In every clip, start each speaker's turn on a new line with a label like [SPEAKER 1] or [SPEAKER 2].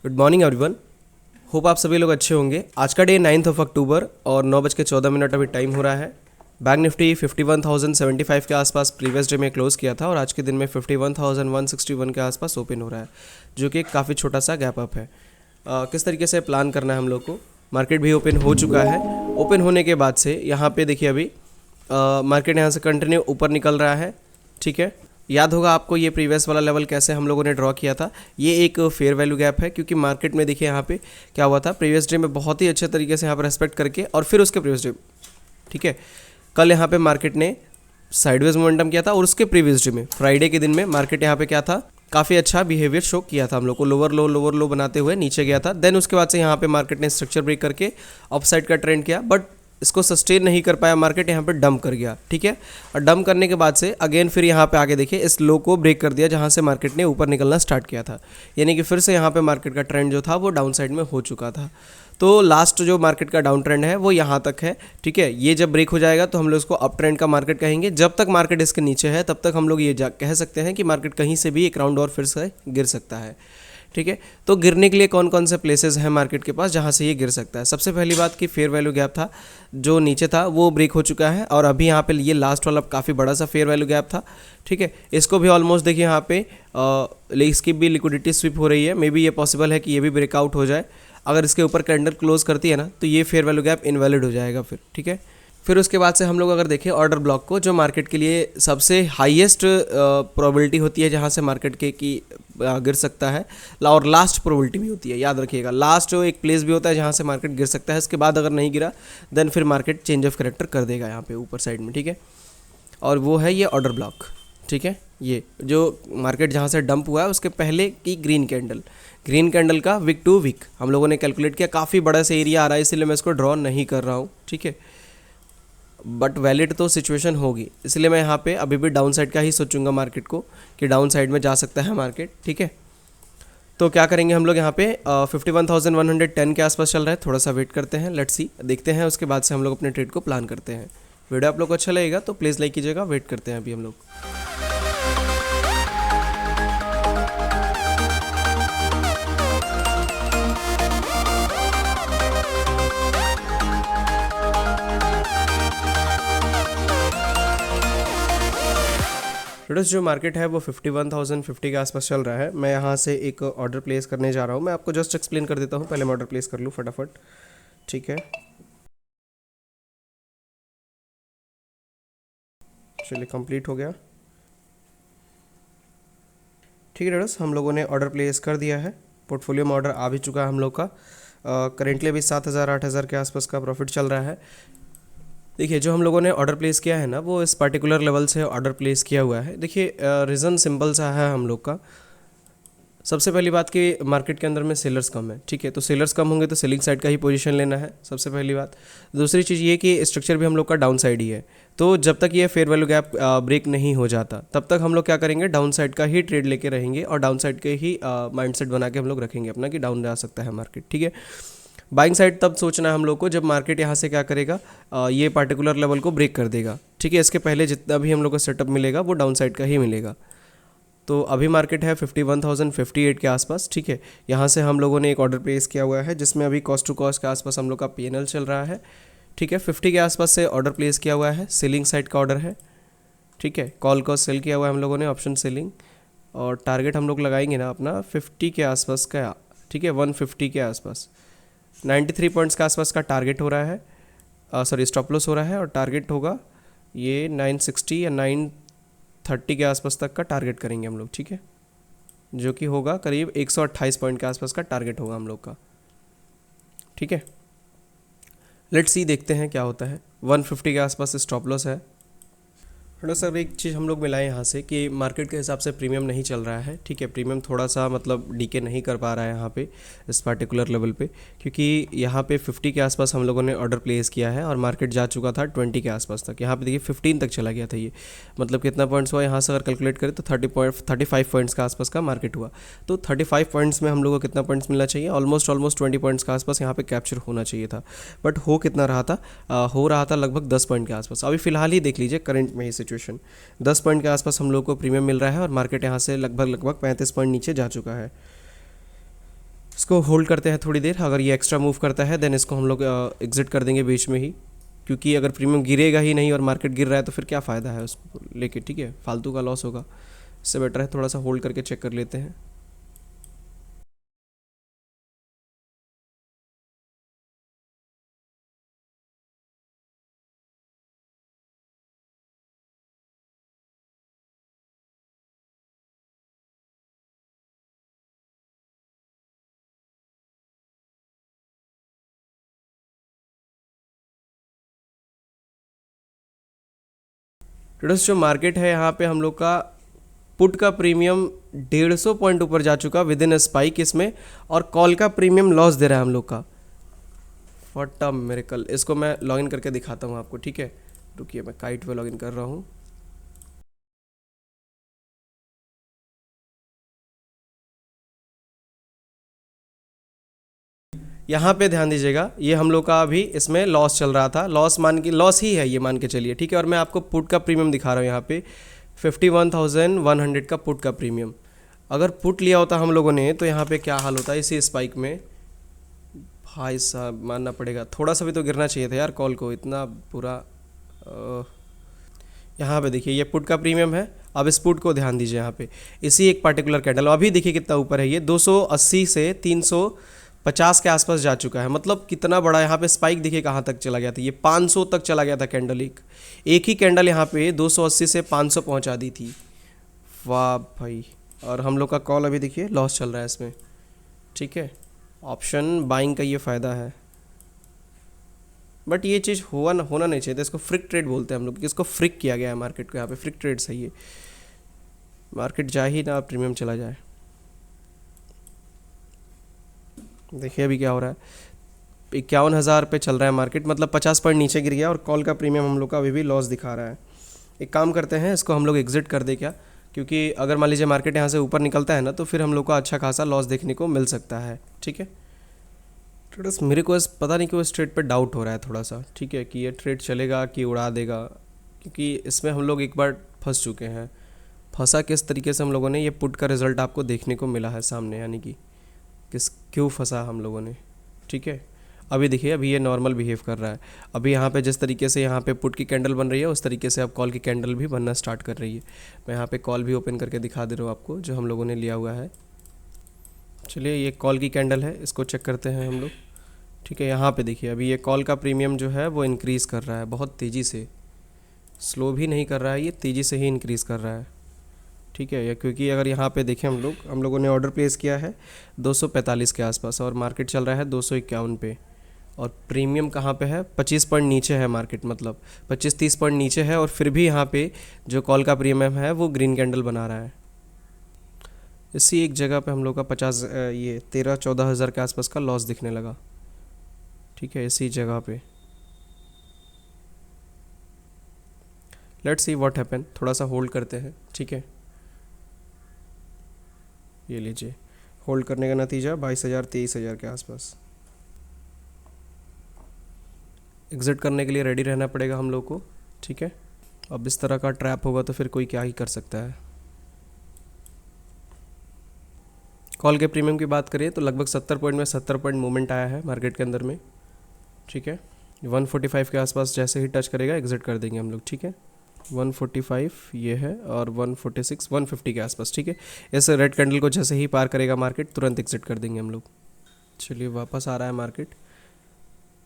[SPEAKER 1] Good morning everyone. Hope आप सभी लोग अच्छे होंगे। आज का डे 9 अक्टूबर और 9:14 अभी टाइम हो रहा है। बैंक निफ्टी 51,075 के आसपास प्रीवियस डे में क्लोज किया था और आज के दिन में 51,161 के आसपास ओपन हो रहा है, जो कि काफ़ी छोटा सा गैप अप है। किस तरीके से प्लान करना है हम लोग को। मार्केट भी ओपन हो चुका है। ओपन होने के बाद से यहाँ पे देखिए अभी मार्केट यहाँ से कंटिन्यू ऊपर निकल रहा है। ठीक है, याद होगा आपको ये प्रीवियस वाला लेवल कैसे हम लोगों ने ड्रॉ किया था। ये एक फेयर वैल्यू गैप है, क्योंकि मार्केट में देखिए यहाँ पे क्या हुआ था, प्रीवियस डे में बहुत ही अच्छे तरीके से यहाँ पर रेस्पेक्ट करके और फिर उसके प्रीवियस डे, ठीक है, कल यहाँ पे मार्केट ने साइडवेज मोमेंटम किया था और उसके प्रीवियस डे में फ्राइडे के दिन में मार्केट यहाँ पे क्या था, काफ़ी अच्छा बिहेवियर शो किया था। हम लोग को लोअर लो बनाते हुए नीचे गया था। देन उसके बाद से यहाँ पे मार्केट ने स्ट्रक्चर ब्रेक करके अपसाइड का ट्रेंड किया, बट इसको सस्टेन नहीं कर पाया, मार्केट यहाँ पे डंप कर गया। ठीक है, और डंप करने के बाद से अगेन फिर यहाँ पे आगे देखिए इस लो को ब्रेक कर दिया, जहाँ से मार्केट ने ऊपर निकलना स्टार्ट किया था। यानी कि फिर से यहाँ पे मार्केट का ट्रेंड जो था वो डाउन साइड में हो चुका था। तो लास्ट जो मार्केट का डाउन ट्रेंड है वो यहाँ तक है। ठीक है, ये जब ब्रेक हो जाएगा तो हम लोग इसको अप ट्रेंड का मार्केट कहेंगे। जब तक मार्केट इसके नीचे है तब तक हम लोग ये कह सकते हैं कि मार्केट कहीं से भी एक राउंड और फिर से गिर सकता है। ठीक है, तो गिरने के लिए कौन कौन से प्लेसेस हैं मार्केट के पास जहाँ से ये गिर सकता है। सबसे पहली बात कि फेयर वैल्यू गैप था जो नीचे था वो ब्रेक हो चुका है और अभी यहाँ पे ये लास्ट वाला काफ़ी बड़ा सा फेयर वैल्यू गैप था। ठीक है, इसको भी ऑलमोस्ट देखिए यहाँ पे इसकी भी लिक्विडिटी स्विप हो रही है। मे बी ये पॉसिबल है कि ये भी ब्रेकआउट हो जाए। अगर इसके ऊपर कैंडल क्लोज करती है ना तो ये फेयर वैल्यू गैप इनवैलिड हो जाएगा फिर। ठीक है, फिर उसके बाद से हम लोग अगर देखें ऑर्डर ब्लॉक को, जो मार्केट के लिए सबसे हाईएस्ट प्रोबेबिलिटी होती है जहाँ से मार्केट के की गिर सकता है, और लास्ट प्रोबेबिलिटी भी होती है, याद रखिएगा। लास्ट जो एक प्लेस भी होता है जहाँ से मार्केट गिर सकता है, इसके बाद अगर नहीं गिरा देन फिर मार्केट चेंज ऑफ कैरेक्टर कर देगा यहाँ पे ऊपर साइड में। ठीक है, और वो है ये ऑर्डर ब्लॉक। ठीक है, ये जो मार्केट जहाँ से डंप हुआ है उसके पहले की ग्रीन कैंडल का वीक टू वीक हम लोगों ने कैलकुलेट किया। काफ़ी बड़ा सा एरिया आ रहा है, इसलिए मैं इसको ड्रॉ नहीं कर रहा हूँ। ठीक है, बट वैलिड तो सिचुएशन होगी, इसलिए मैं यहाँ पे अभी भी डाउन साइड का ही सोचूंगा मार्केट को, कि डाउन साइड में जा सकता है मार्केट। ठीक है, तो क्या करेंगे हम लोग यहाँ पे 51,110 के आसपास चल रहा है, थोड़ा सा वेट करते हैं, लेट्स सी, देखते हैं। उसके बाद से हम लोग अपने ट्रेड को प्लान करते हैं। वीडियो आप लोग को अच्छा लगेगा तो प्लीज़ लाइक कीजिएगा। वेट करते हैं अभी हम लोग। जो मार्केट है वो 51,050 के आसपास चल रहा है। मैं यहाँ से एक ऑर्डर प्लेस करने जा रहा हूँ। मैं आपको जस्ट एक्सप्लेन कर देता हूँ, पहले मैं ऑर्डर प्लेस कर लूँ फटाफट। ठीक है, चलिए कंप्लीट हो गया। ठीक है डर्स, हम लोगों ने ऑर्डर प्लेस कर दिया है। पोर्टफोलियो में ऑर्डर आ भी चुका है हम लोग का। करेंटली अभी 7,000-8,000 के आसपास का प्रॉफिट चल रहा है। देखिए, जो हम लोगों ने ऑर्डर प्लेस किया है ना, वो इस पर्टिकुलर लेवल से ऑर्डर प्लेस किया हुआ है। देखिए, रीज़न सिंपल सा है हम लोग का। सबसे पहली बात कि मार्केट के अंदर में सेलर्स कम है। ठीक है, तो सेलर्स कम होंगे तो सेलिंग साइड का ही पोजीशन लेना है, सबसे पहली बात। दूसरी चीज़ ये कि स्ट्रक्चर भी हम लोग का डाउन साइड ही है, तो जब तक ये फेयर वैल्यू गैप ब्रेक नहीं हो जाता तब तक हम लोग क्या करेंगे, डाउन साइड का ही ट्रेड लेके रहेंगे और डाउन साइड के ही माइंडसेट बना के हम लोग रखेंगे अपना कि डाउन जा सकता है मार्केट। ठीक है, बाइंग साइड तब सोचना है हम लोग को जब मार्केट यहाँ से क्या करेगा, ये पार्टिकुलर लेवल को ब्रेक कर देगा। ठीक है, इसके पहले जितना भी हम लोग को सेटअप मिलेगा वो डाउन साइड का ही मिलेगा। तो अभी मार्केट है 51,058 के आसपास। ठीक है, यहाँ से हम लोगों ने एक ऑर्डर प्लेस किया हुआ है जिसमें अभी कॉस्ट टू कॉस्ट के आसपास हम लोग का PNL चल रहा है। ठीक है, 50 के आसपास से ऑर्डर प्लेस किया हुआ है, सेलिंग साइड का ऑर्डर है। ठीक है, कॉल को सेल किया हुआ है हम लोगों ने, ऑप्शन सेलिंग, और टारगेट हम लोग लगाएंगे ना अपना 50 के आसपास का। ठीक है, 150 के आसपास 93 पॉइंट्स के आसपास का टारगेट हो रहा है, सॉरी स्टॉप लॉस हो रहा है, और टारगेट होगा ये 960 या 930 के आसपास तक का टारगेट करेंगे हम लोग। ठीक है, जो कि होगा करीब 128 पॉइंट के आसपास का टारगेट होगा हम लोग का। ठीक है, लेट्स सी, देखते हैं क्या होता है। 150 के आसपास स्टॉप लॉस है। थोड़ा सा एक चीज़ हम लोग मिलाएं यहाँ से कि मार्केट के हिसाब से प्रीमियम नहीं चल रहा है। ठीक है, प्रीमियम थोड़ा सा मतलब डीके नहीं कर पा रहा है यहाँ पे इस पार्टिकुलर लेवल पे, क्योंकि यहाँ पे 50 के आसपास हम लोगों ने ऑर्डर प्लेस किया है और मार्केट जा चुका था 20 के आसपास तक। यहाँ पे देखिए 15 तक चला गया था ये, मतलब कितना पॉइंट्स हुआ यहाँ से अगर कैलकुलेट करें तो 35 पॉइंट्स के आसपास का मार्केट हुआ। तो 35 पॉइंट्स में हम लोग को कितना पॉइंट्स मिलना चाहिए, ऑलमोस्ट 20 पॉइंट्स के आसपास यहाँ पे कैप्चर होना चाहिए था। बट हो कितना रहा था, हो रहा था लगभग 10 पॉइंट के आसपास। अभी फिलहाल ही देख लीजिए करंट में ही सिचुएशन 10 पॉइंट के आसपास हम लोग को प्रीमियम मिल रहा है और मार्केट यहाँ से लगभग 35 पॉइंट नीचे जा चुका है। इसको होल्ड करते हैं थोड़ी देर, अगर ये एक्स्ट्रा मूव करता है देन इसको हम लोग एग्जिट कर देंगे बीच में ही, क्योंकि अगर प्रीमियम गिरेगा ही नहीं और मार्केट गिर रहा है तो फिर क्या फ़ायदा है उसको लेके, ठीक है, फालतू का लॉस होगा। इससे बेटर है थोड़ा सा होल्ड करके चेक कर लेते हैं। ट्रेडर्स जो मार्केट है यहाँ पे हम लोग का पुट का प्रीमियम 150 पॉइंट ऊपर जा चुका विद इन स्पाइक इसमें, और कॉल का प्रीमियम लॉस दे रहा है हम लोग का। What a miracle. इसको मैं लॉगिन करके दिखाता हूँ आपको, ठीक है, रुकिए मैं काइट पे लॉगिन कर रहा हूँ। यहाँ पे ध्यान दीजिएगा, ये हम लोग का अभी इसमें लॉस चल रहा था, लॉस ही है ये मान के चलिए, ठीक है। और मैं आपको पुट का प्रीमियम दिखा रहा हूँ यहाँ पे 51,100 का पुट का प्रीमियम। अगर पुट लिया होता हम लोगों ने तो यहाँ पे क्या हाल होता है इसी स्पाइक में, भाई साहब मानना पड़ेगा, थोड़ा सा भी तो गिरना चाहिए था यार कॉल को, इतना पूरा। यहाँ पे देखिए ये पुट का प्रीमियम है। अब इस पुट को ध्यान दीजिए, यहाँ पे इसी एक पार्टिकुलर कैंडल अभी देखिए कितना ऊपर है, ये 280 से 350 के आसपास जा चुका है। मतलब कितना बड़ा यहाँ पे स्पाइक देखिए कहाँ तक चला गया था, ये 500 तक चला गया था कैंडल, एक ही कैंडल यहाँ पे 280 से 500 पहुँचा दी थी। वाह भाई। और हम लोग का कॉल अभी देखिए लॉस चल रहा है इसमें, ठीक है। ऑप्शन बाइंग का ये फ़ायदा है, बट ये चीज़ होना नहीं चाहिए था। इसको फ्रिक ट्रेड बोलते हैं हम लोग, कि इसको फ्रिक किया गया है मार्केट को, यहाँ पे फ्रिक ट्रेड सही है। मार्केट जाए ही ना, प्रीमियम चला जाए। देखिए अभी क्या हो रहा है, 51,000 पे चल रहा है मार्केट, मतलब 50 पॉइंट नीचे गिर गया, और कॉल का प्रीमियम हम लोग का अभी भी लॉस दिखा रहा है। एक काम करते हैं, इसको हम लोग एग्जिट कर दे क्या, क्योंकि अगर मान लीजिए मार्केट यहाँ से ऊपर निकलता है ना तो फिर हम लोग को अच्छा खासा लॉस देखने को मिल सकता है, ठीक है। ट्रेडर्स मेरे को पता नहीं क्यों इस ट्रेड पे डाउट हो रहा है थोड़ा सा, ठीक है, कि ये ट्रेड चलेगा कि उड़ा देगा, क्योंकि इसमें हम लोग एक बार फंस चुके हैं। फंसा किस तरीके से हम लोगों ने, ये पुट का रिज़ल्ट आपको देखने को मिला है सामने, यानी कि क्यों फंसा हम लोगों ने, ठीक है। अभी देखिए अभी ये नॉर्मल बिहेव कर रहा है। अभी यहाँ पे जिस तरीके से यहाँ पे पुट की कैंडल बन रही है उस तरीके से अब कॉल की कैंडल भी बनना स्टार्ट कर रही है। मैं यहाँ पे कॉल भी ओपन करके दिखा दे रहा हूँ आपको, जो हम लोगों ने लिया हुआ है। चलिए ये कॉल की कैंडल है, इसको चेक करते हैं हम लोग, ठीक है। यहाँ पे देखिए अभी ये कॉल का प्रीमियम जो है वो इंक्रीज़ कर रहा है बहुत तेज़ी से, स्लो भी नहीं कर रहा है, ये तेज़ी से ही इंक्रीज़ कर रहा है, ठीक है। या क्योंकि अगर यहाँ पे देखें हम लोगों ने ऑर्डर प्लेस किया है 245 के आसपास, और मार्केट चल रहा है 251 पे, और प्रीमियम कहाँ पे है, 25 पॉइंट नीचे है मार्केट, मतलब 25-30 पॉइंट नीचे है, और फिर भी यहाँ पे जो कॉल का प्रीमियम है वो ग्रीन कैंडल बना रहा है। इसी एक जगह पे हम लोग का 13-14 हज़ार के आसपास का लॉस दिखने लगा, ठीक है, इसी जगह पे। लेट्स सी व्हाट हैपन, थोड़ा सा होल्ड करते हैं, ठीक है। ये लीजिए, होल्ड करने का नतीजा 22,000-23,000 के आसपास। एग्ज़िट करने के लिए रेडी रहना पड़ेगा हम लोग को, ठीक है। अब इस तरह का ट्रैप होगा तो फिर कोई क्या ही कर सकता है। कॉल के प्रीमियम की बात करें तो लगभग 70 पॉइंट में 70 पॉइंट मूवमेंट आया है मार्केट के अंदर में, ठीक है। 145 के आसपास जैसे ही टच करेगा एग्ज़िट कर देंगे हम लोग, ठीक है। 145 ये है, और 146 150 के आसपास, ठीक है। इस रेड कैंडल को जैसे ही पार करेगा मार्केट तुरंत एग्ज़िट कर देंगे हम लोग। चलिए वापस आ रहा है मार्केट,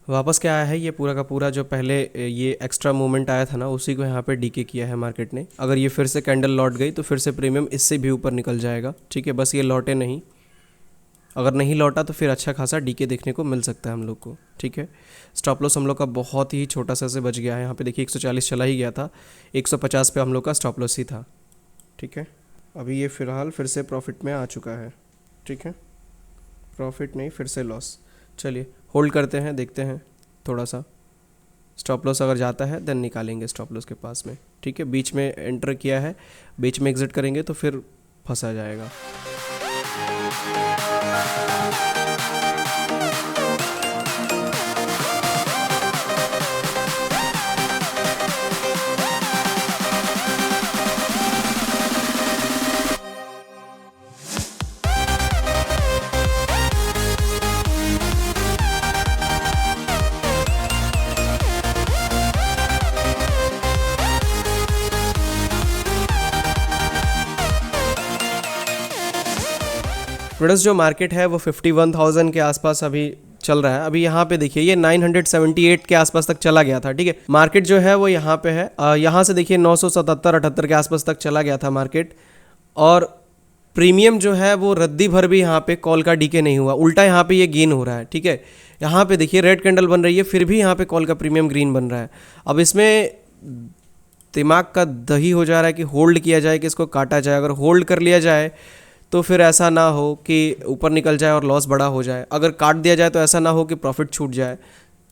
[SPEAKER 1] वापस क्या आया है, ये पूरा का पूरा जो पहले ये एक्स्ट्रा मूवमेंट आया था ना उसी को यहाँ पे डीके किया है मार्केट ने। अगर ये फिर से कैंडल लौट गई तो फिर से प्रीमियम इससे भी ऊपर निकल जाएगा, ठीक है। बस ये लौटे नहीं, अगर नहीं लौटा तो फिर अच्छा खासा डीके देखने को मिल सकता है हम लोग को, ठीक है। स्टॉप लॉस हम लोग का बहुत ही छोटा सा से बच गया है, यहाँ पे देखिए 140 चला ही गया था, 150 पे हम लोग का स्टॉप लॉस ही था, ठीक है। अभी ये फ़िलहाल फिर से प्रॉफिट में आ चुका है, ठीक है, प्रॉफिट नहीं फिर से लॉस। चलिए होल्ड करते हैं, देखते हैं थोड़ा सा, स्टॉप लॉस अगर जाता है देन निकालेंगे स्टॉप लॉस के पास में, ठीक है। बीच में एंटर किया है, बीच में एग्जिट करेंगे तो फिर फंसा जाएगा। ट्रेडर्स जो मार्केट है वो 51,000 के आसपास अभी चल रहा है। अभी यहाँ पे देखिए ये 978 के आसपास तक चला गया था, ठीक है। मार्केट जो है वो यहाँ पे है, यहाँ से देखिए 977-78 के आसपास तक चला गया था मार्केट। और प्रीमियम जो है वो रद्दी भर भी यहाँ पे कॉल का डीके नहीं हुआ, उल्टा यहाँ पे ये गेन हो रहा है, ठीक है। यहाँ पे देखिए रेड कैंडल बन रही है, फिर भी यहाँ पे कॉल का प्रीमियम ग्रीन बन रहा है। अब इसमें दिमाग का दही हो जा रहा है कि होल्ड किया जाए कि इसको काटा जाए। अगर होल्ड कर लिया जाए तो फिर ऐसा ना हो कि ऊपर निकल जाए और लॉस बड़ा हो जाए, अगर काट दिया जाए तो ऐसा ना हो कि प्रॉफिट छूट जाए।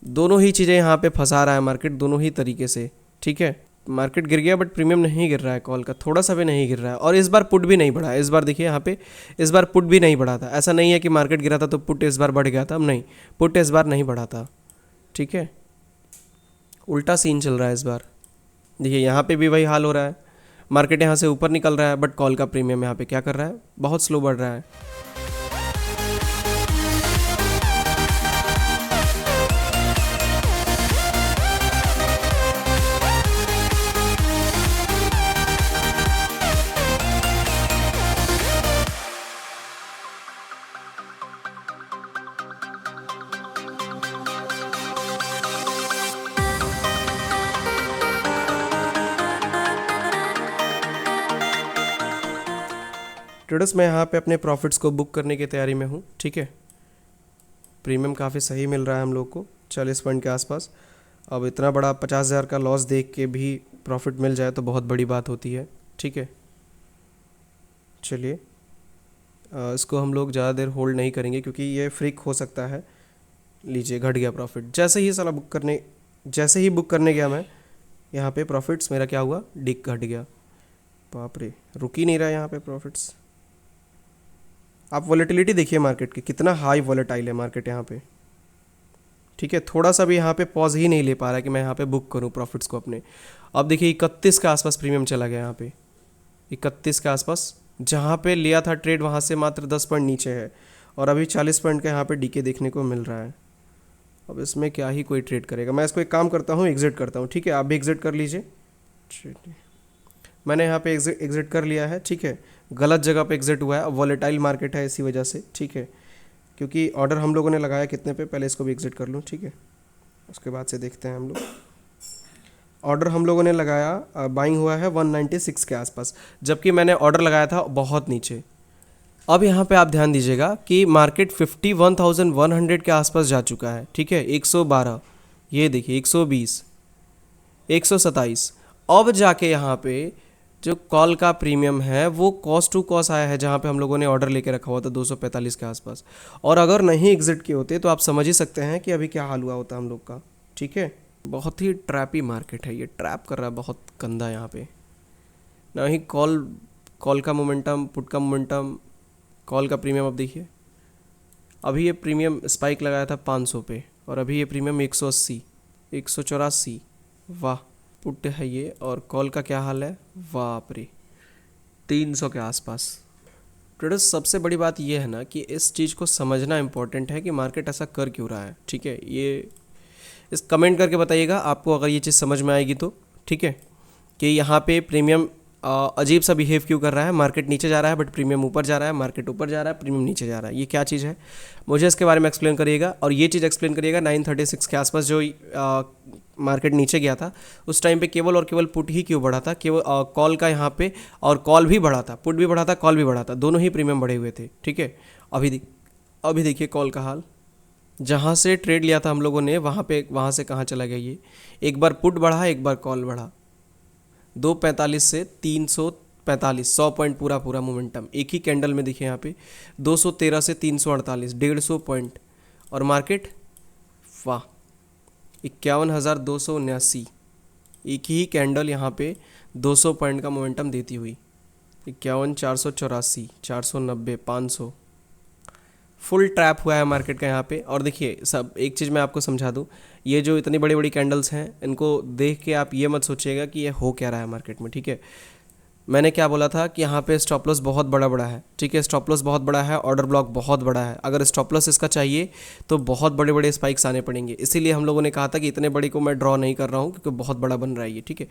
[SPEAKER 1] दोनों ही चीज़ें यहाँ पे फंसा रहा है मार्केट, दोनों ही तरीके से, ठीक है। मार्केट गिर गया बट प्रीमियम नहीं गिर रहा है कॉल का, थोड़ा सा भी नहीं गिर रहा है। और इस बार पुट भी नहीं बढ़ा है। इस बार देखिए यहाँ पे इस बार पुट भी नहीं बढ़ा था। ऐसा नहीं है कि मार्केट गिरा था तो पुट इस बार बढ़ गया था, नहीं, पुट इस बार नहीं बढ़ा था, ठीक है। उल्टा सीन चल रहा है इस बार। देखिए यहाँ पे भी वही हाल हो रहा है, मार्केट यहाँ से ऊपर निकल रहा है बट कॉल का प्रीमियम यहाँ पे क्या कर रहा है, बहुत स्लो बढ़ रहा है। ट्रेडर्स मैं यहाँ पे अपने प्रॉफिट्स को बुक करने की तैयारी में हूँ, ठीक है। प्रीमियम काफ़ी सही मिल रहा है हम लोग को 40 पॉइंट के आसपास। अब इतना बड़ा 50,000 का लॉस देख के भी प्रॉफिट मिल जाए तो बहुत बड़ी बात होती है, ठीक है। चलिए इसको हम लोग ज़्यादा देर होल्ड नहीं करेंगे क्योंकि ये फ्रिक हो सकता है। लीजिए घट गया प्रॉफिट, जैसे ही बुक करने गया मैं यहाँ पे प्रॉफिट्स मेरा क्या हुआ, डिक घट गया। बाप रे, रुक ही नहीं रहा यहाँ पे प्रॉफिट्स। आप वॉलेटिलिटी देखिए मार्केट की, कितना हाई वॉलेटाइल है मार्केट यहाँ पे, ठीक है। थोड़ा सा भी यहाँ पे पॉज ही नहीं ले पा रहा है कि मैं यहाँ पे बुक करूँ प्रॉफिट्स को अपने। अब देखिए 31 के आसपास प्रीमियम चला गया यहाँ पे, 31 के आसपास। जहाँ पे लिया था ट्रेड वहाँ से मात्र 10 पॉइंट नीचे है और अभी 40 पॉइंट का यहाँ पे डीके देखने को मिल रहा है। अब इसमें क्या ही कोई ट्रेड करेगा। मैं इसको एक काम करता हूँ, एग्जिट करता हूँ, ठीक है। आप भी एग्जिट कर लीजिए। मैंने यहाँ पे एग्जिट कर लिया है, ठीक है। गलत जगह पे एग्जिट हुआ है, अब वॉलेटाइल मार्केट है इसी वजह से, ठीक है। क्योंकि ऑर्डर हम लोगों ने लगाया कितने पे, पहले इसको भी एग्जिट कर लूँ, ठीक है। उसके बाद से देखते हैं हम लोग। ऑर्डर हम लोगों ने लगाया, बाइंग हुआ है 196 के आसपास, जबकि मैंने ऑर्डर लगाया था बहुत नीचे। अब यहाँ पे आप ध्यान दीजिएगा कि मार्केट 51,100 के आसपास जा चुका है, ठीक है। 112, ये देखिए 120, 127। अब जाके यहाँ पे जो कॉल का प्रीमियम है वो कॉस्ट टू कॉस्ट आया है, जहाँ पे हम लोगों ने ऑर्डर लेके रखा हुआ था 245 के आसपास। और अगर नहीं एग्जिट किए होते तो आप समझ ही सकते हैं कि अभी क्या हाल हुआ होता हम लोग का, ठीक है। बहुत ही ट्रैपी मार्केट है, ये ट्रैप कर रहा है बहुत गंदा यहाँ पे। ना ही कॉल का मोमेंटम, पुट का मोमेंटम, कॉल का प्रीमियम। अब देखिए अभी ये प्रीमियम स्पाइक लगाया था 500 पे और अभी ये प्रीमियम 180, 184, वाह। पुट है ये, और कॉल का क्या हाल है, बाप रे 300 के आसपास। ट्रेडर्स सबसे बड़ी बात ये है ना कि इस चीज़ को समझना इम्पोर्टेंट है कि मार्केट ऐसा कर क्यों रहा है, ठीक है। ये इस कमेंट करके बताइएगा आपको अगर ये चीज़ समझ में आएगी तो, ठीक है। कि यहाँ पे प्रीमियम अजीब सा बिहेव क्यों कर रहा है, मार्केट नीचे जा रहा है बट प्रीमियम ऊपर जा रहा है, मार्केट ऊपर जा रहा है प्रीमियम नीचे जा रहा है, ये क्या चीज़ है, मुझे इसके बारे में एक्सप्लेन करिएगा। और ये चीज़ एक्सप्लेन करिएगा 936 के आसपास जो मार्केट नीचे गया था उस टाइम पे केवल और केवल पुट ही क्यों बढ़ा था, केवल कॉल का यहाँ पे, और कॉल भी बढ़ा था, पुट भी बढ़ा था, कॉल भी बढ़ा था, दोनों ही प्रीमियम बढ़े हुए थे, ठीक है। अभी देखिए कॉल का हाल, जहाँ से ट्रेड लिया था हम लोगों ने वहाँ से कहाँ चला गया ये। एक बार पुट बढ़ा, एक बार कॉल बढ़ा, 245 से 345, 100 पॉइंट पूरा मोमेंटम एक ही कैंडल में दिखे यहाँ पे। 213 से 348, 150 पॉइंट। और मार्केट वाह 51,279, एक ही कैंडल यहाँ पे 200 पॉइंट का मोमेंटम देती हुई। 51, 484, 490, 500, फुल ट्रैप हुआ है मार्केट का यहाँ पे। और देखिए सब एक चीज़ मैं आपको समझा दूँ, ये जो इतनी बड़ी बड़ी कैंडल्स हैं इनको देख के आप ये मत सोचिएगा कि ये हो क्या रहा है मार्केट में, ठीक है। मैंने क्या बोला था कि यहाँ पे स्टॉप लॉस बहुत बड़ा है, ठीक है। स्टॉप लॉस बहुत बड़ा है, ऑर्डर ब्लॉक बहुत बड़ा है। अगर स्टॉप लॉस इसका चाहिए तो बहुत बड़े बड़े स्पाइक्स आने पड़ेंगे। इसीलिए हम लोगों ने कहा था कि इतने बड़ी को मैं ड्रॉ नहीं कर रहा हूँ क्योंकि बहुत बड़ा बन रहा है ये, ठीक है।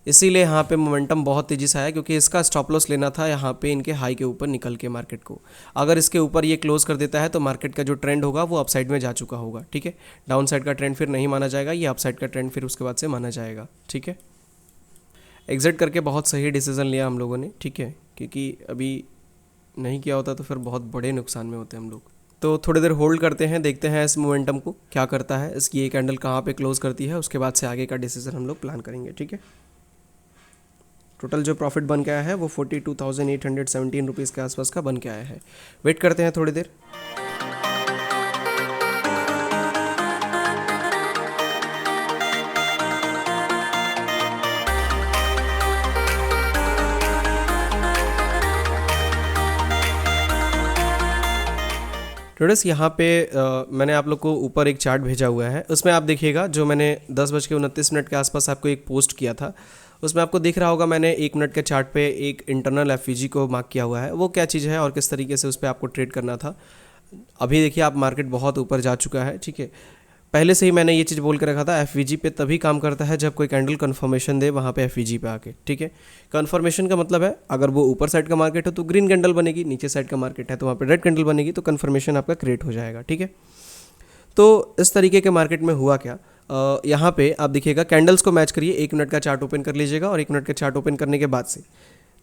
[SPEAKER 1] इसीलिए यहाँ पे मोमेंटम बहुत तेज़ी से आया, क्योंकि इसका स्टॉप लॉस लेना था यहाँ पे इनके हाई के ऊपर निकल के मार्केट को। अगर इसके ऊपर ये क्लोज कर देता है तो मार्केट का जो ट्रेंड होगा वो अपसाइड में जा चुका होगा, ठीक है। डाउन साइड का ट्रेंड फिर नहीं माना जाएगा, ये अपसाइड का ट्रेंड फिर उसके बाद से माना जाएगा, ठीक है। एग्जिट करके बहुत सही डिसीजन लिया हम लोगों ने, ठीक है, क्योंकि अभी नहीं किया होता तो फिर बहुत बड़े नुकसान में होते हम लोग। तो थोड़ी देर होल्ड करते हैं, देखते हैं इस मोमेंटम को क्या करता है, इसकी ये कैंडल कहाँ पे क्लोज करती है, उसके बाद से आगे का डिसीजन हम लोग प्लान करेंगे, ठीक है। टोटल जो प्रॉफिट बन के आया है वो 42,817 रुपीज़ के आसपास का बन के आया है। वेट करते हैं थोड़ी देर। ट्रेडर्स यहाँ पे मैंने आप लोग को ऊपर एक चार्ट भेजा हुआ है, उसमें आप देखिएगा जो मैंने 10:29 के आसपास आपको एक पोस्ट किया था, उसमें आपको दिख रहा होगा मैंने 1 मिनट के चार्ट पे एक इंटरनल एफवीजी को मार्क किया हुआ है। वो क्या चीज़ है और किस तरीके से उस पर आपको ट्रेड करना था। अभी देखिए आप मार्केट बहुत ऊपर जा चुका है, ठीक है। पहले से ही मैंने ये चीज़ बोल के रखा था, एफवीजी पे तभी काम करता है जब कोई कैंडल कन्फर्मेशन दे वहाँ पे एफवीजी पे आके, ठीक है। कन्फर्मेशन का मतलब है अगर वो ऊपर साइड का मार्केट है तो ग्रीन कैंडल बनेगी, नीचे साइड का मार्केट है तो वहाँ पे रेड कैंडल बनेगी, तो कन्फर्मेशन आपका क्रिएट हो जाएगा, ठीक है। तो इस तरीके के मार्केट में हुआ क्या, यहाँ पे आप देखिएगा कैंडल्स को मैच करिए। 1 मिनट का चार्ट ओपन कर लीजिएगा और 1 मिनट का चार्ट ओपन करने के बाद से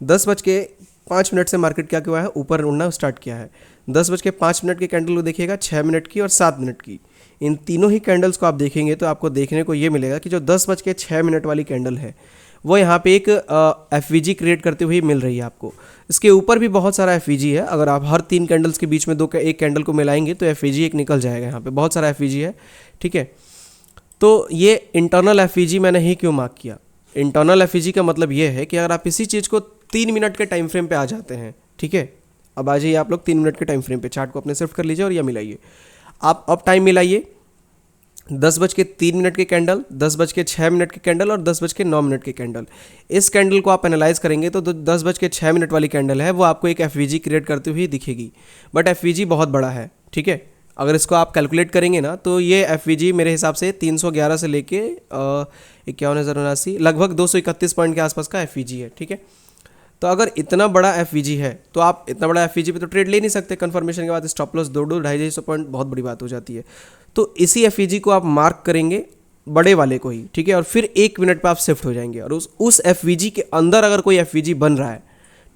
[SPEAKER 1] 10:05 से मार्केट क्या हुआ है, ऊपर उड़ना स्टार्ट किया है। 10:05 के कैंडल को देखिएगा, 6 मिनट की और 7 मिनट की, इन तीनों ही कैंडल्स को आप देखेंगे तो आपको देखने को ये मिलेगा कि जो 10:06 वाली कैंडल है वो यहाँ पे एक एफवीजी क्रिएट करते हुए मिल रही है आपको। इसके ऊपर भी बहुत सारा एफवीजी है, अगर आप हर 3 कैंडल्स के बीच में एक कैंडल को मिलाएंगे तो एफवीजी एक निकल जाएगा। यहाँ पे बहुत सारा एफवीजी है, ठीक है। तो ये इंटरनल एफवीजी मैंने ही क्यों मार्क किया, इंटरनल एफवीजी का मतलब ये है कि अगर आप इसी चीज़ को 3 मिनट के टाइम फ्रेम पे आ जाते हैं, ठीक है। अब आ जाइए आप लोग 3 मिनट के टाइम फ्रेम पे, चार्ट को अपने शिफ्ट कर लीजिए और यह मिलाइए। आप अब टाइम मिलाइए 10:03 के कैंडल, 10:06 के कैंडल और 10:09 के कैंडल। इस कैंडल को आप एनालाइज करेंगे तो 10:06 वाली कैंडल है वो आपको एक एफवीजी क्रिएट करती हुई दिखेगी, बट एफवीजी बहुत बड़ा है, ठीक है। अगर इसको आप कैलकुलेट करेंगे ना तो ये एफवीजी मेरे हिसाब से 311 से लेके 51,079 लगभग 231 पॉइंट के आसपास का एफवीजी है, ठीक है। तो अगर इतना बड़ा एफवीजी है तो आप इतना बड़ा एफवीजी पे तो ट्रेड ले नहीं सकते, कन्फर्मेशन के बाद स्टॉप लॉस 2-2.5 पॉइंट बहुत बड़ी बात हो जाती है। तो इसी एफवीजी को आप मार्क करेंगे, बड़े वाले को ही, ठीक है, और फिर 1 मिनट पे आप शिफ्ट हो जाएंगे और उस एफवीजी के अंदर अगर कोई एफवीजी बन रहा है,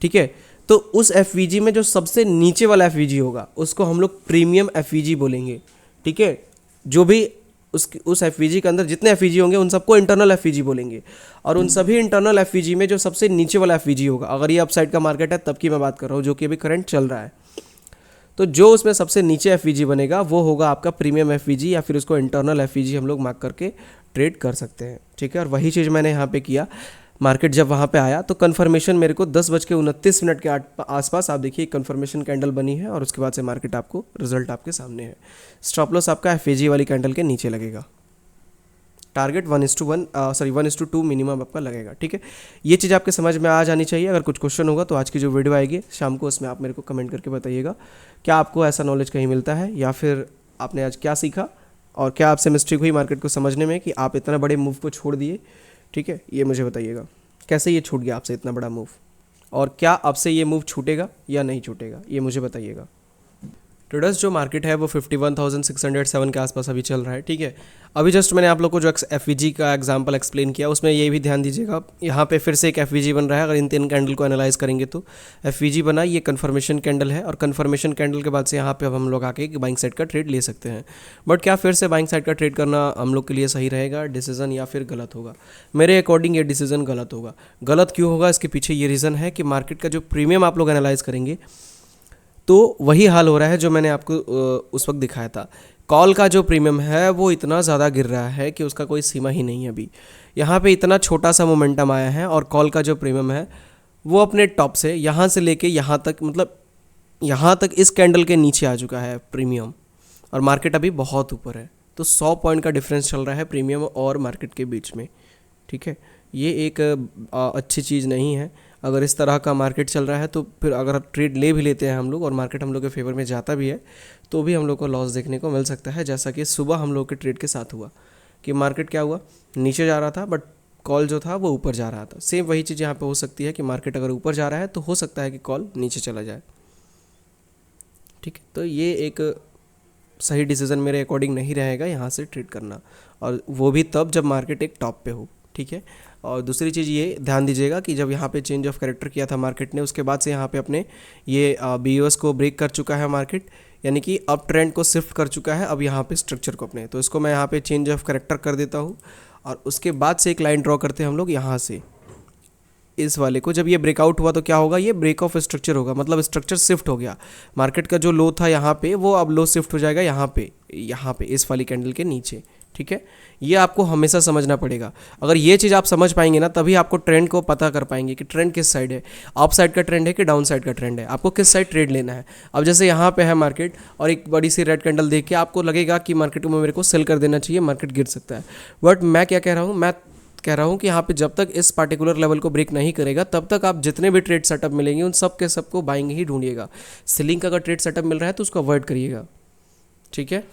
[SPEAKER 1] ठीक है, तो उस एफवीजी में जो सबसे नीचे वाला एफवीजी होगा उसको हम लोग प्रीमियम एफवीजी बोलेंगे, ठीक है। जो भी उस एफवीजी के अंदर जितने एफवीजी होंगे उन सबको इंटरनल एफवीजी बोलेंगे, और उन सभी इंटरनल एफवीजी में जो सबसे नीचे वाला एफवीजी होगा, अगर ये अपसाइड का मार्केट है तब की मैं बात कर रहा हूँ, जो कि अभी करंट चल रहा है, तो जो उसमें सबसे नीचे एफवीजी बनेगा वो होगा आपका प्रीमियम एफवीजी, या फिर उसको इंटरनल एफवीजी हम लोग मार्क करके ट्रेड कर सकते हैं, ठीक है। और वही चीज़ मैंने यहाँ पे किया। मार्केट जब वहाँ पे आया तो कन्फर्मेशन मेरे को 10:29 के आसपास आप देखिए कन्फर्मेशन कैंडल बनी है, और उसके बाद से मार्केट आपको रिजल्ट आपके सामने है। स्टॉप लॉस आपका एफवीजी वाली कैंडल के नीचे लगेगा, टारगेट 1:2 मिनिमम आपका लगेगा, ठीक है। ये चीज़ आपके समझ में आ जानी चाहिए। अगर कुछ क्वेश्चन होगा तो आज की जो वीडियो आएगी शाम को, उसमें आप मेरे को कमेंट करके बताइएगा क्या आपको ऐसा नॉलेज कहीं मिलता है, या फिर आपने आज क्या सीखा और क्या आपसे मिस्टेक हुई मार्केट को समझने में कि आप इतना बड़े मूव को छोड़ दिए, ठीक है। ये मुझे बताइएगा कैसे ये छूट गया आपसे इतना बड़ा मूव, और क्या आपसे ये मूव छूटेगा या नहीं छूटेगा, ये मुझे बताइएगा। ट्रेडर्स जो मार्केट है वो 51,607 के आसपास अभी चल रहा है, ठीक है। अभी जस्ट मैंने आप लोग को जो एफवीजी का एग्जांपल एक्सप्लेन किया उसमें ये भी ध्यान दीजिएगा, यहाँ पे फिर से एक एफवीजी बन रहा है। अगर इन 3 कैंडल को एनालाइज करेंगे तो एफवीजी बना, ये कन्फर्मेशन कैंडल है, और कन्फर्मेशन कैंडल के बाद से यहाँ पे अब हम लोग आके बाइंग साइड का ट्रेड ले सकते हैं। बट क्या फिर से बाइंग साइड का ट्रेड करना हम लोग के लिए सही रहेगा डिसीजन, या फिर गलत होगा? मेरे अकॉर्डिंग ये डिसीजन गलत होगा। गलत क्यों होगा, इसके पीछे ये रीज़न है कि मार्केट का जो प्रीमियम आप लोग एनालाइज करेंगे तो वही हाल हो रहा है जो मैंने आपको उस वक्त दिखाया था। कॉल का जो प्रीमियम है वो इतना ज़्यादा गिर रहा है कि उसका कोई सीमा ही नहीं है। अभी यहाँ पे इतना छोटा सा मोमेंटम आया है, और कॉल का जो प्रीमियम है वो अपने टॉप से यहाँ से लेके यहाँ तक, मतलब यहाँ तक इस कैंडल के नीचे आ चुका है प्रीमियम, और मार्केट अभी बहुत ऊपर है। तो 100 पॉइंट का डिफरेंस चल रहा है प्रीमियम और मार्केट के बीच में, ठीक है। ये एक अच्छी चीज़ नहीं है। अगर इस तरह का मार्केट चल रहा है तो फिर अगर ट्रेड ले भी लेते हैं हम लोग और मार्केट हम लोग के फेवर में जाता भी है तो भी हम लोग को लॉस देखने को मिल सकता है, जैसा कि सुबह हम लोग के ट्रेड के साथ हुआ कि मार्केट क्या हुआ, नीचे जा रहा था बट कॉल जो था वो ऊपर जा रहा था। सेम वही चीज़ यहाँ पे हो सकती है कि मार्केट अगर ऊपर जा रहा है तो हो सकता है कि कॉल नीचे चला जाए। ठीक है, तो ये एक सही डिसीजन मेरे अकॉर्डिंग नहीं रहेगा यहाँ से ट्रेड करना, और वो भी तब जब मार्केट एक टॉप पे हो। ठीक है, और दूसरी चीज़ ये ध्यान दीजिएगा कि जब यहाँ पे चेंज ऑफ कैरेक्टर किया था मार्केट ने, उसके बाद से यहाँ पे अपने ये BOS को ब्रेक कर चुका है मार्केट, यानी कि अब ट्रेंड को शिफ्ट कर चुका है अब यहाँ पे स्ट्रक्चर को अपने। तो इसको मैं यहाँ पे चेंज ऑफ कैरेक्टर कर देता हूँ, और उसके बाद से एक लाइन ड्रॉ करते हैं हम लोग यहाँ से इस वाले को। जब ये ब्रेकआउट हुआ तो क्या होगा, ये ब्रेक ऑफ स्ट्रक्चर होगा, मतलब स्ट्रक्चर शिफ्ट हो गया। मार्केट का जो लो था यहाँ पे वो अब लो शिफ्ट हो जाएगा यहाँ पे इस वाली कैंडल के नीचे। ठीक है, ये आपको हमेशा समझना पड़ेगा। अगर ये चीज़ आप समझ पाएंगे ना, तभी आपको ट्रेंड को पता कर पाएंगे कि ट्रेंड किस साइड है, अप साइड का ट्रेंड है कि डाउन साइड का ट्रेंड है, आपको किस साइड ट्रेड लेना है। अब जैसे यहाँ पे है मार्केट और एक बड़ी सी रेड कैंडल देख के आपको लगेगा कि मार्केट में मेरे को सेल कर देना चाहिए, मार्केट गिर सकता है। बट मैं क्या कह रहा हूँ, मैं कह रहा हूँ कि यहाँ पे जब तक इस पार्टिकुलर लेवल को ब्रेक नहीं करेगा तब तक आप जितने भी ट्रेड सेटअप मिलेंगे उन सब के सबको बाइंग ही ढूंढिएगा। सेलिंग का अगर ट्रेड सेटअप मिल रहा है तो उसको अवॉइड करिएगा। ठीक है,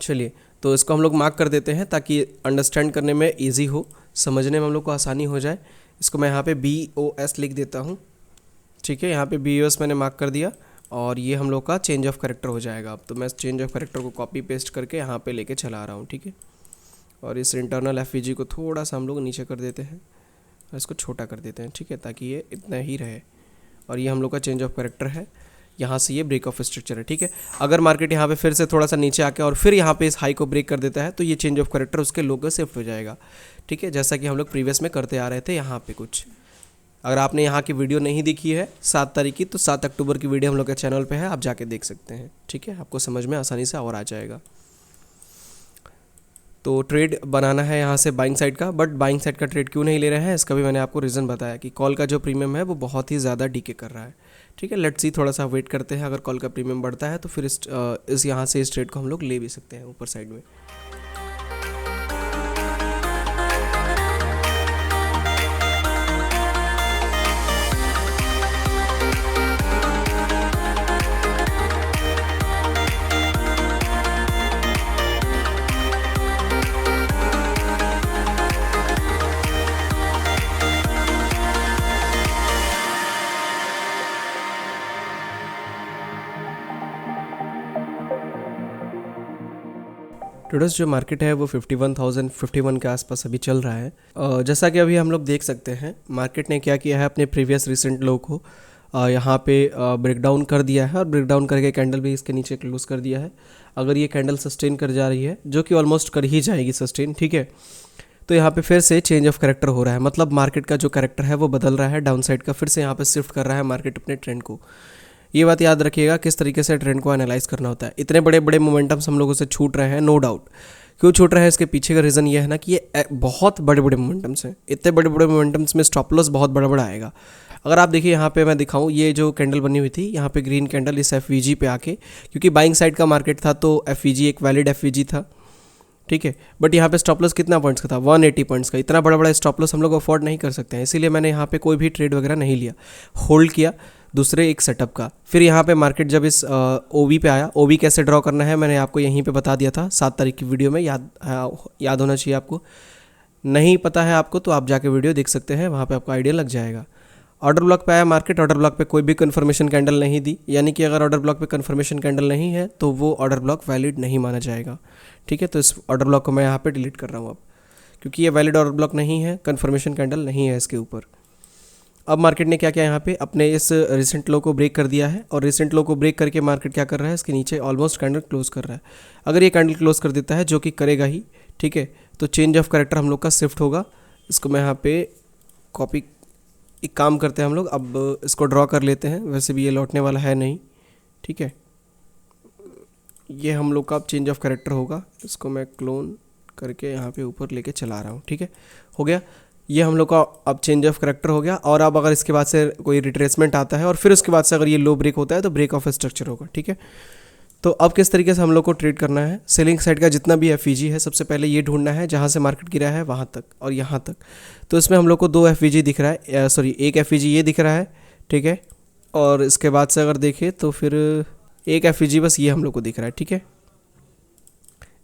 [SPEAKER 1] चलिए तो इसको हम लोग मार्क कर देते हैं ताकि अंडरस्टैंड करने में ईजी हो, समझने में हम लोग को आसानी हो जाए। इसको मैं यहाँ पे BOS लिख देता हूँ। ठीक है, यहाँ पे BOS मैंने मार्क कर दिया, और ये हम लोग का चेंज ऑफ कैरेक्टर हो जाएगा। अब तो मैं चेंज ऑफ कैरेक्टर को कॉपी पेस्ट करके यहाँ पे लेके चला रहा हूँ। ठीक है, और इस इंटरनल FVG को थोड़ा सा हम लोग नीचे कर देते हैं और इसको छोटा कर देते हैं। ठीक है, ताकि ये इतना ही रहे, और ये हम लोग का चेंज ऑफ कैरेक्टर है, यहाँ से ये ब्रेक ऑफ स्ट्रक्चर है। ठीक है, अगर मार्केट यहाँ पे फिर से थोड़ा सा नीचे आके और फिर यहाँ पे इस हाई को ब्रेक कर देता है तो ये चेंज ऑफ कैरेक्टर उसके लो को शिफ्ट हो जाएगा। ठीक है, जैसा कि हम लोग प्रीवियस में करते आ रहे थे यहाँ पे कुछ। अगर आपने यहाँ की वीडियो नहीं देखी है 7 तारीख की, तो 7 अक्टूबर की वीडियो हम लोग के चैनल पे है, आप जाके देख सकते हैं। ठीक है, आपको समझ में आसानी से और आ जाएगा। तो ट्रेड बनाना है यहाँ से बाइंग साइड का, बट बाइंग साइड का ट्रेड क्यों नहीं ले रहे हैं इसका भी मैंने आपको रीज़न बताया कि कॉल का जो प्रीमियम है वो बहुत ही ज़्यादा डीके कर रहा है। ठीक है, लेट्स सी, थोड़ा सा वेट करते हैं। अगर कॉल का प्रीमियम बढ़ता है तो फिर इस यहाँ से इस ट्रेड को हम लोग ले भी सकते हैं ऊपर साइड में। ट्रेडर्स जो मार्केट है वो 51,051 के आसपास अभी चल रहा है। जैसा कि अभी हम लोग देख सकते हैं मार्केट ने क्या किया है, अपने प्रीवियस रिसेंट लो को यहाँ पे ब्रेकडाउन कर दिया है, और ब्रेकडाउन करके कैंडल भी इसके नीचे क्लोज कर दिया है। अगर ये कैंडल सस्टेन कर जा रही है, जो कि ऑलमोस्ट कर ही जाएगी सस्टेन, ठीक है, तो यहाँ पे फिर से चेंज ऑफ कैरेक्टर हो रहा है, मतलब मार्केट का जो कैरेक्टर है वो बदल रहा है, डाउन साइड का फिर से यहाँ पे शिफ्ट कर रहा है मार्केट अपने ट्रेंड को। ये बात याद रखिएगा किस तरीके से ट्रेंड को एनालाइज करना होता है। इतने बड़े बड़े मोमेंटम्स हम लोगों से छूट रहे हैं, नो डाउट। क्यों छूट रहे हैं, इसके पीछे का रीज़न ये है ना कि ये बहुत बड़े बड़े मोमेंटम्स हैं। इतने बड़े बड़े मोमेंटम्स में स्टॉप लॉस बहुत बड़ा बड़ा आएगा। अगर आप देखिए यहाँ पे मैं दिखाऊं, ये जो कैंडल बनी हुई थी यहाँ पे ग्रीन कैंडल इस FVG पे आके, क्योंकि बाइंग साइड का मार्केट था तो FVG एक वैलिड FVG था, ठीक है, बट यहाँ पे स्टॉप लॉस कितना पॉइंट्स का था, 180 पॉइंट्स का। इतना बड़ा बड़ा स्टॉप लॉस हम लोग अफोर्ड नहीं कर सकते हैं, इसीलिए मैंने यहाँ पे कोई भी ट्रेड वगैरह नहीं लिया, होल्ड किया दूसरे एक सेटअप का। फिर यहाँ पे मार्केट जब इस OB पे आया, OB कैसे ड्रॉ करना है मैंने आपको यहीं पे बता दिया था 7 तारीख की वीडियो में, याद होना चाहिए आपको। नहीं पता है आपको तो आप जाके वीडियो देख सकते हैं, वहाँ पे आपको आइडिया लग जाएगा। ऑर्डर ब्लॉक पे आया मार्केट, ऑर्डर ब्लॉक पे कोई भी कन्फर्मेशन कैंडल नहीं दी, यानी कि अगर ऑर्डर ब्लॉक पे कन्फर्मेशन कैंडल नहीं है तो वो ऑर्डर ब्लॉक वैलिड नहीं माना जाएगा। ठीक है, तो इस ऑर्डर ब्लॉक को मैं यहाँ पे डिलीट कर रहा हूँ अब, क्योंकि ये वैलिड ऑर्डर ब्लॉक नहीं है, कन्फर्मेशन कैंडल नहीं है इसके ऊपर। अब मार्केट ने क्या किया, यहाँ पे अपने इस रिसेंट लो को ब्रेक कर दिया है, और रिसेंट लो को ब्रेक करके मार्केट क्या कर रहा है, इसके नीचे ऑलमोस्ट कैंडल क्लोज कर रहा है। अगर ये कैंडल क्लोज कर देता है, जो कि करेगा ही, ठीक है, तो चेंज ऑफ कैरेक्टर हम लोग का शिफ्ट होगा। इसको मैं यहाँ पे कॉपी, एक काम करते हैं हम लोग, अब इसको ड्रॉ कर लेते हैं, वैसे भी ये लौटने वाला है नहीं, ठीक है। ये हम लोग का अब चेंज ऑफ कैरेक्टर होगा, इसको मैं क्लोन करके यहाँ पे ऊपर लेके चला रहा हूँ, ठीक है, हो गया। ये हम लोग का अब चेंज ऑफ कैरेक्टर हो गया। और अब अगर इसके बाद से कोई रिट्रेसमेंट आता है और फिर उसके बाद से अगर ये लो ब्रेक होता है तो ब्रेक ऑफ स्ट्रक्चर होगा, ठीक है। तो अब किस तरीके से हम लोग को ट्रेड करना है, सेलिंग साइड का जितना भी FVG है सबसे पहले ये ढूंढना है जहाँ से मार्केट गिरा है वहाँ तक और यहाँ तक। तो इसमें हम लोग को 2 FVG दिख रहा है, सॉरी एक FVG ये दिख रहा है, ठीक है, और इसके बाद से अगर देखें तो फिर एक FVG बस ये हम लोग को दिख रहा है, ठीक है।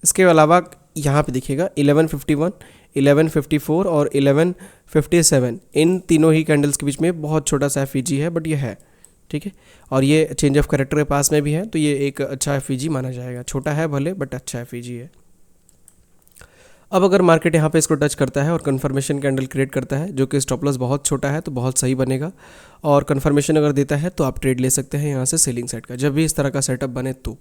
[SPEAKER 1] इसके अलावा यहाँ पे देखिएगा 1151, 1154 और 1157, इन तीनों ही कैंडल्स के बीच में बहुत छोटा सा एफ है, बट ये है, ठीक है। और ये चेंज ऑफ कैरेक्टर के पास में भी है, तो ये एक अच्छा एफ माना जाएगा। छोटा है भले, बट अच्छा एफ है। अब अगर मार्केट यहाँ पे इसको टच करता है और कंफर्मेशन कैंडल क्रिएट करता है, जो कि स्टॉप लॉस बहुत छोटा है, तो बहुत सही बनेगा। और कंफर्मेशन अगर देता है तो आप ट्रेड ले सकते हैं यहाँ से सेलिंग साइड का, जब भी इस तरह का सेटअप बने तो।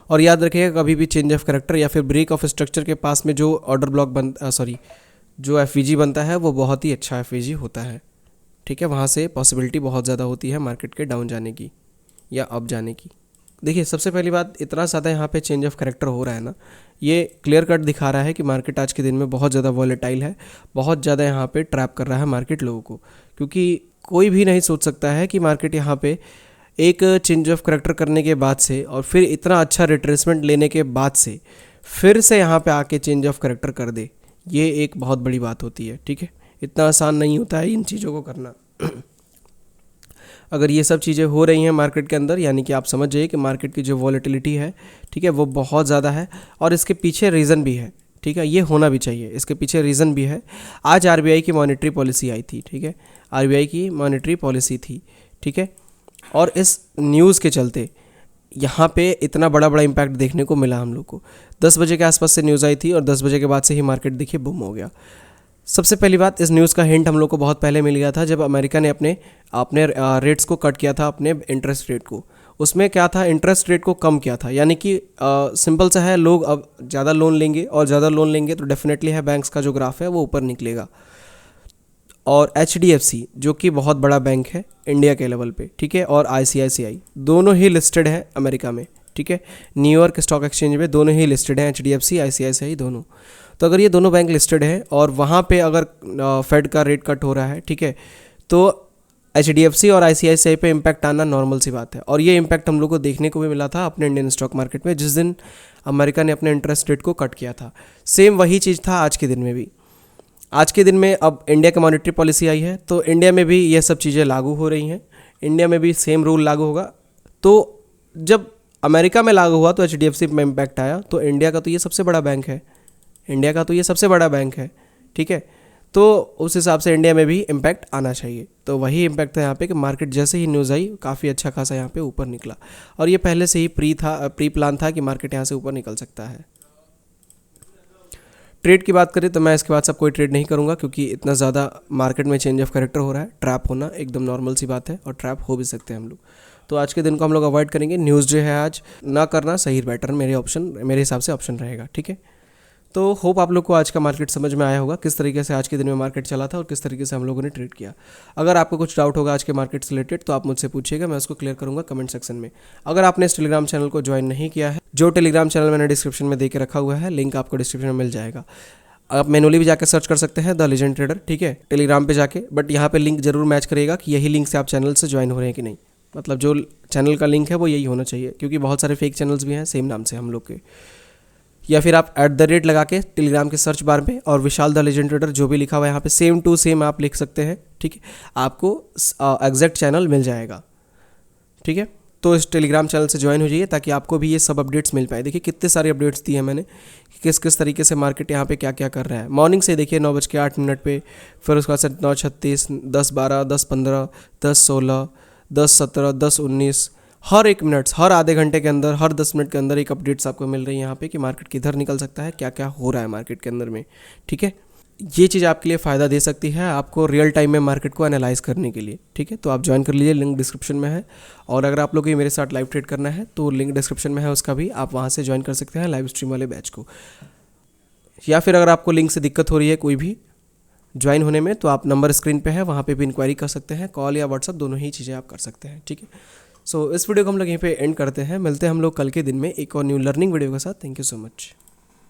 [SPEAKER 1] और याद रखिएगा, कभी भी चेंज ऑफ कैरेक्टर या फिर ब्रेक ऑफ स्ट्रक्चर के पास में जो ऑर्डर ब्लॉक जो एफ बनता है, वो बहुत ही अच्छा एफ होता है, ठीक है। वहाँ से पॉसिबिलिटी बहुत ज़्यादा होती है मार्केट के डाउन जाने की या अप जाने की। देखिए, सबसे पहली बात, इतना ज़्यादा यहाँ पे चेंज ऑफ कैरेक्टर हो रहा है ना, ये क्लियर कट दिखा रहा है कि मार्केट आज के दिन में बहुत ज़्यादा वॉलेटाइल है, बहुत ज़्यादा यहाँ पे ट्रैप कर रहा है मार्केट लोगों को। क्योंकि कोई भी नहीं सोच सकता है कि मार्केट यहाँ पे एक चेंज ऑफ कैरेक्टर करने के बाद से और फिर इतना अच्छा रिट्रेसमेंट लेने के बाद से फिर से यहाँ पे आके चेंज ऑफ कैरेक्टर कर दे। ये एक बहुत बड़ी बात होती है, ठीक है। इतना आसान नहीं होता है इन चीज़ों को करना। अगर ये सब चीज़ें हो रही हैं मार्केट के अंदर, यानी कि आप समझ जाइए कि मार्केट की जो वॉलेटिलिटी है, ठीक है, वो बहुत ज़्यादा है और इसके पीछे रीज़न भी है, ठीक है। ये होना भी चाहिए, इसके पीछे रीज़न भी है। आज आरबीआई की मॉनेटरी पॉलिसी आई थी, ठीक है, आरबीआई की मॉनेटरी पॉलिसी थी, ठीक है। और इस न्यूज़ के चलते यहाँ पे इतना बड़ा बड़ा इम्पैक्ट देखने को मिला हम लोग को। 10 बजे के आसपास से न्यूज़ आई थी और 10 बजे के बाद से ही मार्केट देखिए बूम हो गया। सबसे पहली बात, इस न्यूज़ का हिंट हम लोग को बहुत पहले मिल गया था, जब अमेरिका ने अपने रेट्स को कट किया था, अपने इंटरेस्ट रेट को। उसमें क्या था, इंटरेस्ट रेट को कम किया था, यानी कि सिंपल सा है, लोग अब ज़्यादा लोन लेंगे और ज़्यादा लोन लेंगे तो डेफिनेटली है बैंक्स का जो ग्राफ है वो ऊपर निकलेगा। और HDFC जो कि बहुत बड़ा बैंक है इंडिया के लेवल पे, ठीक है, और ICICI दोनों ही लिस्टेड है अमेरिका में, ठीक है, न्यूयॉर्क स्टॉक एक्सचेंज में दोनों ही लिस्टेड हैं, HDFC ICICI दोनों। तो अगर ये दोनों बैंक लिस्टेड है और वहाँ पे अगर फेड का रेट कट हो रहा है, ठीक है, तो HDFC और ICICI पे इम्पैक्ट आना नॉर्मल सी बात है। और ये इम्पैक्ट हम लोग को देखने को भी मिला था अपने इंडियन स्टॉक मार्केट में, जिस दिन अमेरिका ने अपने इंटरेस्ट रेट को कट किया था। सेम वही चीज़ था आज के दिन में भी। आज के दिन में अब इंडिया की मॉनेटरी पॉलिसी आई है, तो इंडिया में भी ये सब चीज़ें लागू हो रही हैं, इंडिया में भी सेम रूल लागू होगा। तो जब अमेरिका में लागू हुआ तो HDFC में इम्पैक्ट आया, तो इंडिया का तो ये सबसे बड़ा बैंक है, इंडिया का तो ये सबसे बड़ा बैंक है, ठीक है। तो उस हिसाब से इंडिया में भी इम्पैक्ट आना चाहिए। तो वही इम्पैक्ट था यहाँ पे कि मार्केट जैसे ही न्यूज़ आई काफ़ी अच्छा खासा यहाँ पे ऊपर निकला, और ये पहले से ही प्री प्लान था कि मार्केट यहाँ से ऊपर निकल सकता है। ट्रेड की बात करें तो मैं इसके बाद सब कोई ट्रेड नहीं करूँगा, क्योंकि इतना ज़्यादा मार्केट में चेंज ऑफ कैरेक्टर हो रहा है। ट्रैप होना एकदम नॉर्मल सी बात है, और ट्रैप हो भी सकते हैं हम लोग। तो आज के दिन को हम लोग अवॉइड करेंगे। न्यूज़ जो है आज ना करना सही बेटर मेरे हिसाब से ऑप्शन रहेगा, ठीक है। तो होप आप लोग को आज का मार्केट समझ में आया होगा, किस तरीके से आज के दिन में मार्केट चला था और किस तरीके से हम लोगों ने ट्रेड किया। अगर आपको कुछ डाउट होगा आज के मार्केट से रिलेटेड तो आप मुझसे पूछिएगा, मैं उसको क्लियर करूंगा कमेंट सेक्शन में। अगर आपने इस टेलीग्राम चैनल को ज्वाइन नहीं किया है, जो टेलीग्राम चैनल मैंने डिस्क्रिप्शन में दे के रखा हुआ है, लिंक आपको डिस्क्रिप्शन में मिल जाएगा। आप मैनुअली भी जाकर सर्च कर सकते हैं द लेजेंड ट्रेडर, ठीक है, टेलीग्राम पे जाके। बट यहाँ पे लिंक जरूर मैच करेगा कि यही लिंक से आप चैनल से ज्वाइन हो रहे हैं कि नहीं। मतलब जो चैनल का लिंक है वो यही होना चाहिए, क्योंकि बहुत सारे फेक चैनल्स भी हैं सेम नाम से हम लोग के। या फिर आप @ लगा के टेलीग्राम के सर्च बार में और विशाल द लेजेंड ट्रेडर जो भी लिखा हुआ है यहाँ पे सेम टू सेम आप लिख सकते हैं, ठीक है, आपको एग्जैक्ट चैनल मिल जाएगा, ठीक है। तो इस टेलीग्राम चैनल से ज्वाइन हो जाइए ताकि आपको भी ये सब अपडेट्स मिल पाए। देखिए कितने सारे अपडेट्स दिए हैं मैंने, किस किस तरीके से मार्केट यहाँ पे क्या क्या कर रहा है। मॉर्निंग से देखिए 9:08 पे, फिर उसके बाद से 9:36, 10:12, 10:15, 10:16, 10:17, 10:19, हर 1 मिनट, हर आधे घंटे के अंदर, हर 10 मिनट के अंदर एक अपडेट्स आपको मिल रही है यहाँ पे कि मार्केट किधर निकल सकता है, क्या क्या हो रहा है मार्केट के अंदर में, ठीक है। ये चीज़ आपके लिए फ़ायदा दे सकती है आपको रियल टाइम में मार्केट को एनालाइज करने के लिए, ठीक है। तो आप ज्वाइन कर लीजिए, लिंक डिस्क्रिप्शन में है। और अगर आप लोग को मेरे साथ लाइव ट्रेड करना है तो लिंक डिस्क्रिप्शन में है उसका भी, आप वहाँ से ज्वाइन कर सकते हैं लाइव स्ट्रीम वाले बैच को। या फिर अगर आपको लिंक से दिक्कत हो रही है कोई भी ज्वाइन होने में, तो आप नंबर स्क्रीन पे है, वहाँ पे भी इंक्वायरी कर सकते हैं, कॉल या व्हाट्सअप दोनों ही चीज़ें आप कर सकते हैं, ठीक है। सो इस वीडियो को हम लोग यहीं पे एंड करते हैं। मिलते हैं हम लोग कल के दिन में एक और न्यू लर्निंग वीडियो के साथ। Thank you so much.